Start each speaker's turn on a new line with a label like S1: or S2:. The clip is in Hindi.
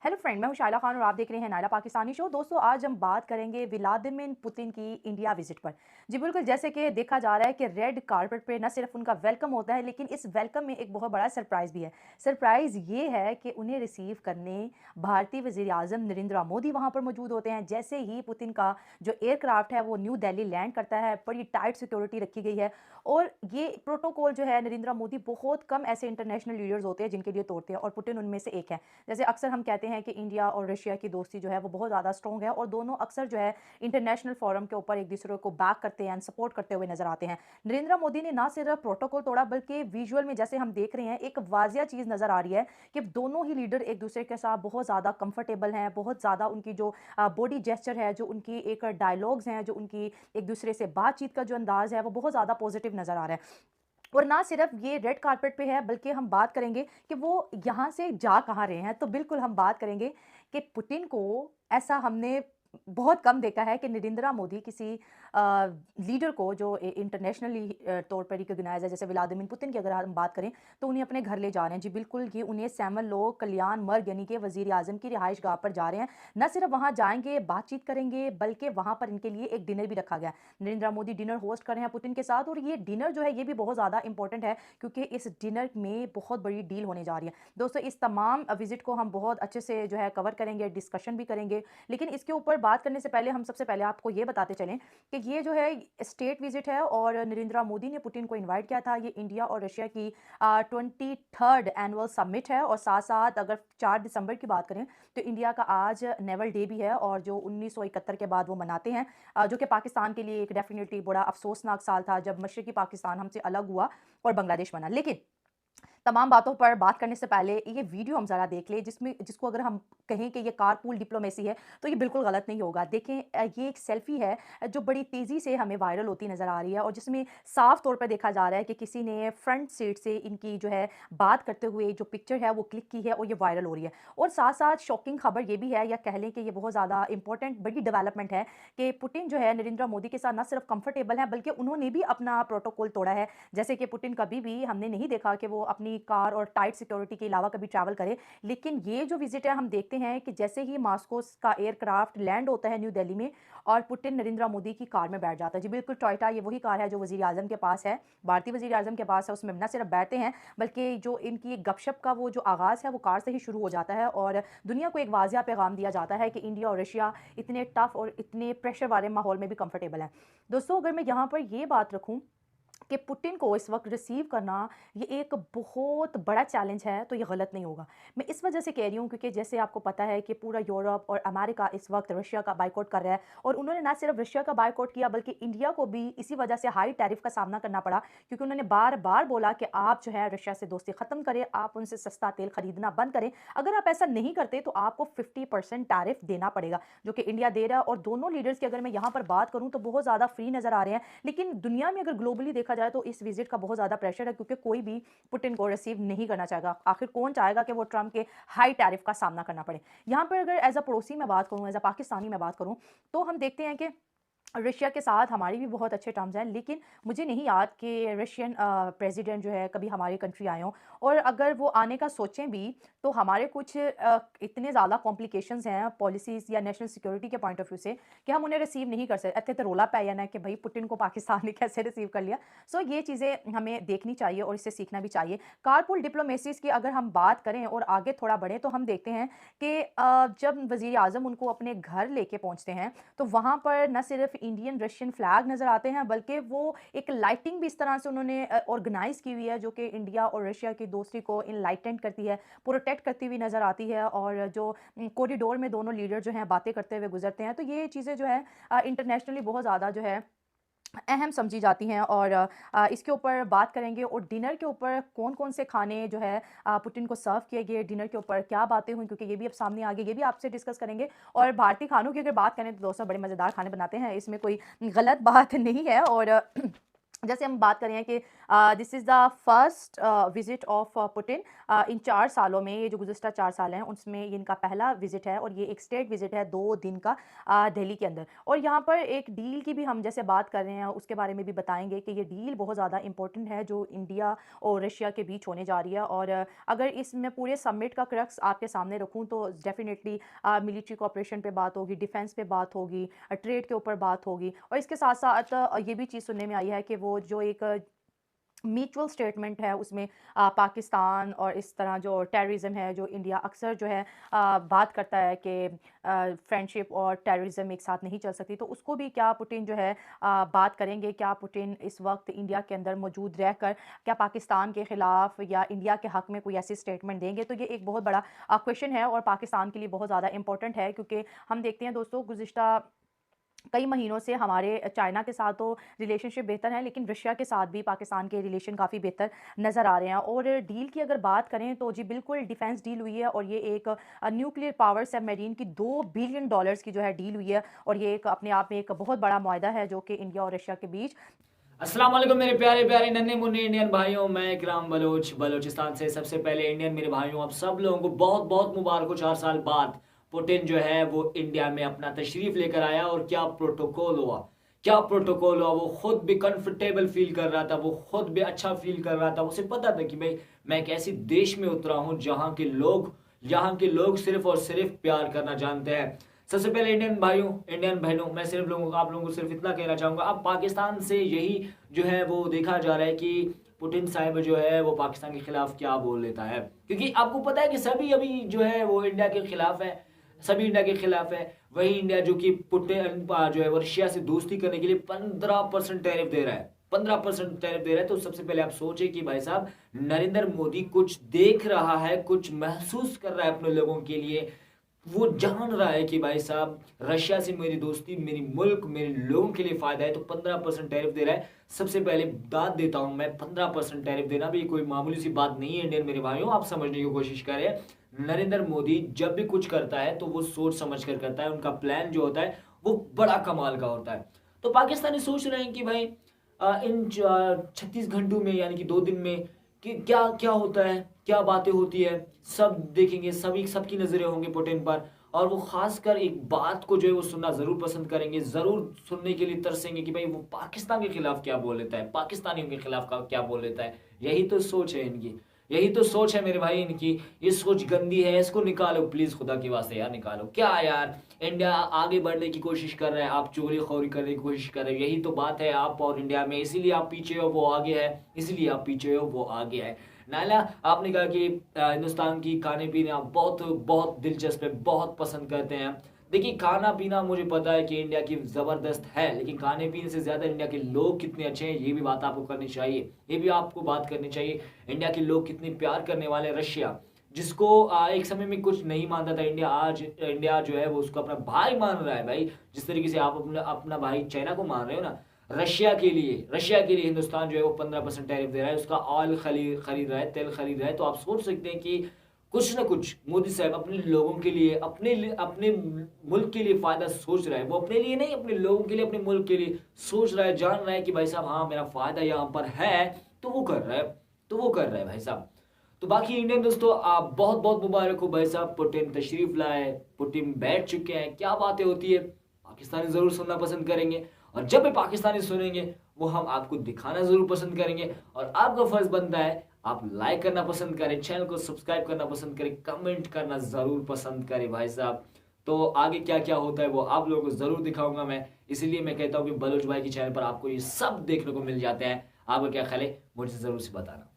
S1: हेलो फ्रेंड, मैं हूं शाइला खान और आप देख रहे हैं नायला पाकिस्तानी शो। दोस्तों, आज हम बात करेंगे व्लादिमीर पुतिन की इंडिया विजिट पर। जी बिल्कुल, जैसे कि देखा जा रहा है कि रेड कारपेट पे न सिर्फ उनका वेलकम होता है, लेकिन इस वेलकम में एक बहुत बड़ा सरप्राइज़ भी है। सरप्राइज़ ये है कि उन्हें रिसीव करने भारतीय वज़ीर आज़म नरेंद्र मोदी वहाँ पर मौजूद होते हैं। जैसे ही पुतिन का जो एयरक्राफ्ट है वो न्यू दिल्ली लैंड करता है, बड़ी टाइट सिक्योरिटी रखी गई है। और ये प्रोटोकॉल जो है, नरेंद्र मोदी बहुत कम ऐसे इंटरनेशनल लीडर्स होते हैं जिनके लिए तोड़ते हैं, और पुतिन उनमें से एक है। जैसे अक्सर हम कहते हैं कि इंडिया और रशिया की दोस्ती जो है वो बहुत ज़्यादा स्ट्रॉन्ग है, और दोनों अक्सर जो है इंटरनेशनल फोरम के ऊपर एक दूसरे को बैक करते हैं, सपोर्ट करते हुए नजर आते हैं। नरेंद्र मोदी ने ना सिर्फ प्रोटोकॉल तोड़ा, बल्कि विजुअल में जैसे हम देख रहे हैं एक वाजिया चीज़ नज़र आ रही है कि दोनों ही लीडर एक दूसरे के साथ बहुत ज़्यादा कंफर्टेबल हैं। बहुत ज़्यादा उनकी जो बॉडी जेस्चर है, जो उनकी एक डायलॉग्स हैं, जो उनकी एक दूसरे से बातचीत का जो अंदाज़ है, वो बहुत ज़्यादा पॉजिटिव नज़र आ रहा है। और ना सिर्फ ये रेड कारपेट पे है, बल्कि हम बात करेंगे कि वो यहाँ से जा कहाँ रहे हैं। तो बिल्कुल हम बात करेंगे कि पुतिन को ऐसा हमने बहुत कम देखा है कि नरेंद्र मोदी किसी लीडर को जो इंटरनेशनली तौर पर रिकॉग्नाइज है, जैसे व्लादिमीर पुतिन की अगर हम बात करें, तो उन्हें अपने घर ले जा रहे हैं। जी बिल्कुल, ये उन्हें सैमन लोग कल्याण मर्ग यानी कि वजीर आजम की रिहाइश गाह पर जा रहे हैं। न सिर्फ वहाँ जाएंगे, बातचीत करेंगे, बल्कि वहाँ पर इनके लिए एक डिनर भी रखा गया है। नरेंद्र मोदी डिनर होस्ट कर रहे हैं पुतिन के साथ, और ये डिनर जो है ये भी बहुत ज़्यादा इंपॉर्टेंट है, क्योंकि इस डिनर में बहुत बड़ी डील होने जा रही है। दोस्तों, इस तमाम विजिट को हम बहुत अच्छे से जो है कवर करेंगे, डिस्कशन भी करेंगे। लेकिन इसके ऊपर बात करने से पहले हम सबसे पहले आपको ये बताते चलें कि ये जो है स्टेट विजिट है, और नरेंद्र मोदी ने पुतिन को इनवाइट किया था। ये इंडिया और रशिया की 23rd एनुअल समिट है, और साथ साथ अगर 4 दिसंबर की बात करें तो इंडिया का आज नेवल डे भी है, और जो 1971 के बाद वो मनाते हैं, जो कि पाकिस्तान के लिए एक डेफिनेटली बड़ा अफसोसनाक साल था जब मशरकी पाकिस्तान हमसे अलग हुआ और बांग्लादेश बना। लेकिन तमाम बातों पर बात करने से पहले ये वीडियो हम ज़रा देख लें, जिसको अगर हम कहें कि ये कारपूल डिप्लोमेसी है, तो ये बिल्कुल गलत नहीं होगा। देखें, ये एक सेल्फी है जो बड़ी तेज़ी से हमें वायरल होती नज़र आ रही है, और जिसमें साफ तौर पर देखा जा रहा है कि किसी ने फ्रंट सीट से इनकी जो है बात करते हुए जो पिक्चर है वो क्लिक की है, और ये वायरल हो रही है। और साथ साथ शॉकिंग खबर ये भी है, या कह लें कि ये बहुत ज़्यादा इंपॉर्टेंट बड़ी डेवलपमेंट है कि पुतिन जो है नरेंद्र मोदी के साथ न सिर्फ कंफर्टेबल है, बल्कि उन्होंने भी अपना प्रोटोकॉल तोड़ा है। जैसे कि पुतिन कभी भी हमने नहीं देखा कि वो अपनी कार और टाइट सिक्योरिटी के अलावा कभी ट्रैवल करे। लेकिन ये जो विजिट है, हम देखते हैं कि जैसे ही मॉस्को का एयरक्राफ्ट लैंड होता है न्यू दिल्ली में, और पुतिन नरेंद्र मोदी की कार में बैठ जाता है। जी बिल्कुल, टोयोटा ये वही कार है जो वजीर आजम के पास है, भारतीय वजीर आजम के पास है। उसमें न सिर्फ बैठते हैं, बल्कि जो इनकी एक गपशप का वो जो आगाज़ है वो कार से ही शुरू हो जाता है, और दुनिया को एक वाजिया पैगाम दिया जाता है कि इंडिया और रशिया इतने टफ और इतने प्रेशर वाले माहौल में भी कंफर्टेबल है। दोस्तों, अगर मैं यहाँ पर ये बात रखूँ कि पुतिन को इस वक्त रिसीव करना ये एक बहुत बड़ा चैलेंज है, तो ये गलत नहीं होगा। मैं इस वजह से कह रही हूँ क्योंकि जैसे आपको पता है कि पूरा यूरोप और अमेरिका इस वक्त रशिया का बायकॉट कर रहा है, और उन्होंने ना सिर्फ रशिया का बायकॉट किया, बल्कि इंडिया को भी इसी वजह से हाई टैरिफ का सामना करना पड़ा, क्योंकि उन्होंने बार बार बोला कि आप जो है रशिया से दोस्ती खत्म करें, आप उनसे सस्ता तेल खरीदना बंद करें। अगर आप ऐसा नहीं करते तो आपको 50% टैरिफ देना पड़ेगा, जो कि इंडिया दे रहा है। और दोनों लीडर्स की अगर मैं यहाँ पर बात करूँ तो बहुत ज़्यादा फ्री नजर आ रहे हैं। लेकिन दुनिया में अगर ग्लोबली देखा जाए तो इस विजिट का बहुत ज़्यादा प्रेशर है, क्योंकि कोई भी पुतिन को रिसीव नहीं करना चाहेगा। आखिर कौन चाहेगा कि वो ट्रंप के हाई टैरिफ का सामना करना पड़े। यहाँ पर अगर एज अ पड़ोसी में बात करूँ, एज अ पाकिस्तानी में बात करूँ, तो हम देखते हैं कि रशिया के साथ हमारी भी बहुत अच्छे टर्म्स हैं। लेकिन मुझे नहीं याद कि रशियन प्रेसिडेंट जो है कभी हमारी कंट्री आए हों, और अगर वो आने का सोचें भी तो हमारे कुछ इतने ज़्यादा कॉम्प्लिकेशंस हैं पॉलिसीज़ या नेशनल सिक्योरिटी के पॉइंट ऑफ व्यू से, कि हम उन्हें रिसीव नहीं कर सकते। इतने तो रोला पै ना कि भाई पुतिन को पाकिस्तान ने कैसे रिसीव कर लिया। सो ये चीज़ें हमें देखनी चाहिए और इससे सीखना भी चाहिए। कारपूल डिप्लोमेसीज़ की अगर हम बात करें और आगे थोड़ा बढ़ें, तो हम देखते हैं कि जब वज़ीर आज़म उनको अपने घर लेके पहुँचते हैं, तो वहाँ पर न सिर्फ इंडियन रशियन फ्लैग नज़र आते हैं, बल्कि वो एक लाइटिंग भी इस तरह से उन्होंने ऑर्गेनाइज़ की हुई है, जो कि इंडिया और रशिया की दोस्ती को इनलाइटेंड करती है, प्रोटेक्ट करती हुई नज़र आती है। और जो कॉरिडोर में दोनों लीडर जो हैं बातें करते हुए गुजरते हैं, तो ये चीज़ें जो है इंटरनेशनली बहुत ज़्यादा जो है अहम समझी जाती हैं। और इसके ऊपर बात करेंगे, और डिनर के ऊपर कौन-कौन से खाने जो है पुतिन को सर्व किए गए, डिनर के ऊपर क्या बातें हुई, क्योंकि ये भी अब सामने आ गई, ये भी आपसे डिस्कस करेंगे। और भारतीय खानों की अगर बात करें तो दोस्तों बड़े मज़ेदार खाने बनाते हैं, इसमें कोई गलत बात नहीं है। और जैसे हम बात कर रहे हैं कि this is the first visit of Putin in 4 सालों में, ये जो गुज़िश्ता 4 साल हैं उसमें ये इनका पहला विज़िट है और ये एक स्टेट विज़िट है 2 दिन का दिल्ली के अंदर। और यहाँ पर एक डील की भी हम जैसे बात कर रहे हैं उसके बारे में भी बताएँगे कि ये डील बहुत ज़्यादा इम्पोर्टेंट है जो इंडिया और रशिया के बीच होने जा रही है। और अगर इसमें पूरे समिट का क्रक्स आपके सामने रखूँ तो डेफ़िनेटली मिलिट्री कोऑपरेशन पे बात होगी, डिफेंस पे बात होगी, ट्रेड के ऊपर बात होगी। और इसके साथ-साथ ये भी चीज़ सुनने में आई है कि वो जो एक म्यूचुअल स्टेटमेंट है उसमें पाकिस्तान और इस तरह जो टेररिज्म है, जो इंडिया अक्सर जो है बात करता है कि फ्रेंडशिप और टेररिज्म एक साथ नहीं चल सकती, तो उसको भी क्या पुतिन जो है बात करेंगे? क्या पुतिन इस वक्त इंडिया के अंदर मौजूद रहकर क्या पाकिस्तान के ख़िलाफ़ या इंडिया के हक़ में कोई ऐसी स्टेटमेंट देंगे? तो ये एक बहुत बड़ा क्वेश्चन है और पाकिस्तान के लिए बहुत ज़्यादा इंपॉर्टेंट है, क्योंकि हम देखते हैं दोस्तों गुज़िश्ता कई महीनों से हमारे चाइना के साथ तो रिलेशनशिप बेहतर है, लेकिन रशिया के साथ भी पाकिस्तान के रिलेशन काफ़ी बेहतर नज़र आ रहे हैं। और डील की अगर बात करें तो जी बिल्कुल डिफेंस डील हुई है और ये एक न्यूक्लियर पावर सबमरीन की $2 बिलियन की जो है डील हुई है और ये एक अपने आप में एक बहुत बड़ा मुआहदा है जो कि इंडिया और रशिया के बीच।
S2: अस्सलाम वालेकुम मेरे प्यारे प्यारे नन्हे मुन्ने इंडियन भाइयों। मैं इकराम बलोच बलोचिस्तान से। सबसे पहले इंडियन मेरे भाइयों, आप सब लोगों को बहुत बहुत मुबारक हो। 4 साल बाद पुतिन जो है वो इंडिया में अपना तशरीफ लेकर आया और क्या प्रोटोकॉल हुआ, क्या प्रोटोकॉल हुआ। वो खुद भी कंफर्टेबल फील कर रहा था, वो खुद भी अच्छा फील कर रहा था। उसे पता था कि भाई मैं एक ऐसी देश में उतरा हूँ जहाँ के लोग सिर्फ और सिर्फ प्यार करना जानते हैं। सबसे पहले इंडियन भाइयों, इंडियन बहनों, मैं सिर्फ आप लोगों को सिर्फ इतना कहना चाहूंगा, अब पाकिस्तान से यही जो है वो देखा जा रहा है कि पुतिन साहब जो है वो पाकिस्तान के खिलाफ क्या बोल लेता है। क्योंकि आपको पता है कि सभी अभी जो है वो इंडिया के खिलाफ है, सभी इंडिया के खिलाफ है। वही इंडिया जो कि पुतिन जो है वो रशिया से दोस्ती करने के लिए 15% टैरिफ दे रहा है, 15% टैरिफ दे रहा है। तो सबसे पहले आप सोचे कि भाई साहब नरेंद्र मोदी कुछ देख रहा है, कुछ महसूस कर रहा है अपने लोगों के लिए। वो जान रहा है कि भाई साहब रशिया से मेरी दोस्ती मेरी मुल्क मेरे लोगों के लिए फायदा है, तो 15% टैरिफ दे रहा है। सबसे पहले दाद देता हूं मैं, 15% टैरिफ देना भी कोई मामूली सी बात नहीं है। इंडियन मेरे भाइयों, आप समझने की कोशिश करें, नरेंद्र मोदी जब भी कुछ करता है तो वो सोच समझ कर करता है। उनका प्लान जो होता है वो बड़ा कमाल का होता है। तो पाकिस्तानी सोच रहे हैं कि भाई इन 36 घंटों में यानी कि 2 दिन में कि क्या क्या होता है, क्या बातें होती है, सब देखेंगे। सभी सबकी नजरें होंगी पुतिन पर और वो खासकर एक बात को जो है वो सुनना जरूर पसंद करेंगे, जरूर सुनने के लिए तरसेंगे कि भाई वो पाकिस्तान के खिलाफ क्या बोल लेता है, पाकिस्तानियों के खिलाफ क्या बोल लेता है। यही तो सोच है इनकी, यही तो सोच है मेरे भाई इनकी। ये सोच गंदी है, इसको निकालो प्लीज, खुदा की वास्ते यार निकालो। क्या यार, इंडिया आगे बढ़ने की कोशिश कर रहा है, आप चोरी करने की कोशिश कर रहे हो। यही तो बात है आप और इंडिया में, इसीलिए आप पीछे हो वो आगे है, इसीलिए आप पीछे हो वो आगे है। नाला, आपने कहा कि हिंदुस्तान की खाने पीने आप बहुत बहुत दिलचस्प है, बहुत पसंद करते हैं। देखिए खाना पीना मुझे पता है कि इंडिया की जबरदस्त है, लेकिन खाने पीने से ज्यादा इंडिया के लोग कितने अच्छे हैं ये भी बात आपको करनी चाहिए, ये भी आपको बात करनी चाहिए। इंडिया के लोग कितने प्यार करने वाले। रशिया जिसको एक समय में कुछ नहीं मानता था इंडिया, आज इंडिया जो है वो उसको अपना भाई मान रहा है। भाई जिस तरीके से आप अपना भाई चाइना को मान रहे हो ना, रशिया के लिए हिंदुस्तान जो है वो 15% टैरिफ दे रहा है, उसका ऑयल खरीद रहा है, तेल खरीद रहा है। तो आप सोच सकते हैं कि कुछ ना कुछ मोदी साहब अपने लोगों के लिए, अपने मुल्क के लिए फायदा सोच रहा है। वो अपने लिए नहीं, अपने लोगों के लिए, अपने मुल्क के लिए सोच रहा है, जान रहा है कि भाई साहब हाँ मेरा फायदा यहाँ पर है, तो वो कर रहा है भाई साहब। तो बाकी इंडियन दोस्तों, आप बहुत बहुत मुबारक हो भाई साहब, पुतिन तशरीफ लाए, पुतिन बैठ चुके हैं। क्या बातें होती है पाकिस्तानी जरूर सुनना पसंद करेंगे, और जब भी पाकिस्तानी सुनेंगे वो हम आपको दिखाना जरूर पसंद करेंगे। और आपका फर्ज बनता है आप लाइक करना पसंद करें, चैनल को सब्सक्राइब करना पसंद करें, कमेंट करना जरूर पसंद करें भाई साहब। तो आगे क्या क्या होता है वो आप लोगों को जरूर दिखाऊंगा मैं, इसीलिए मैं कहता हूँ कि बलोच भाई के चैनल पर आपको ये सब देखने को मिल जाते हैं। आपका क्या ख्याल है मुझे जरूर से बताना।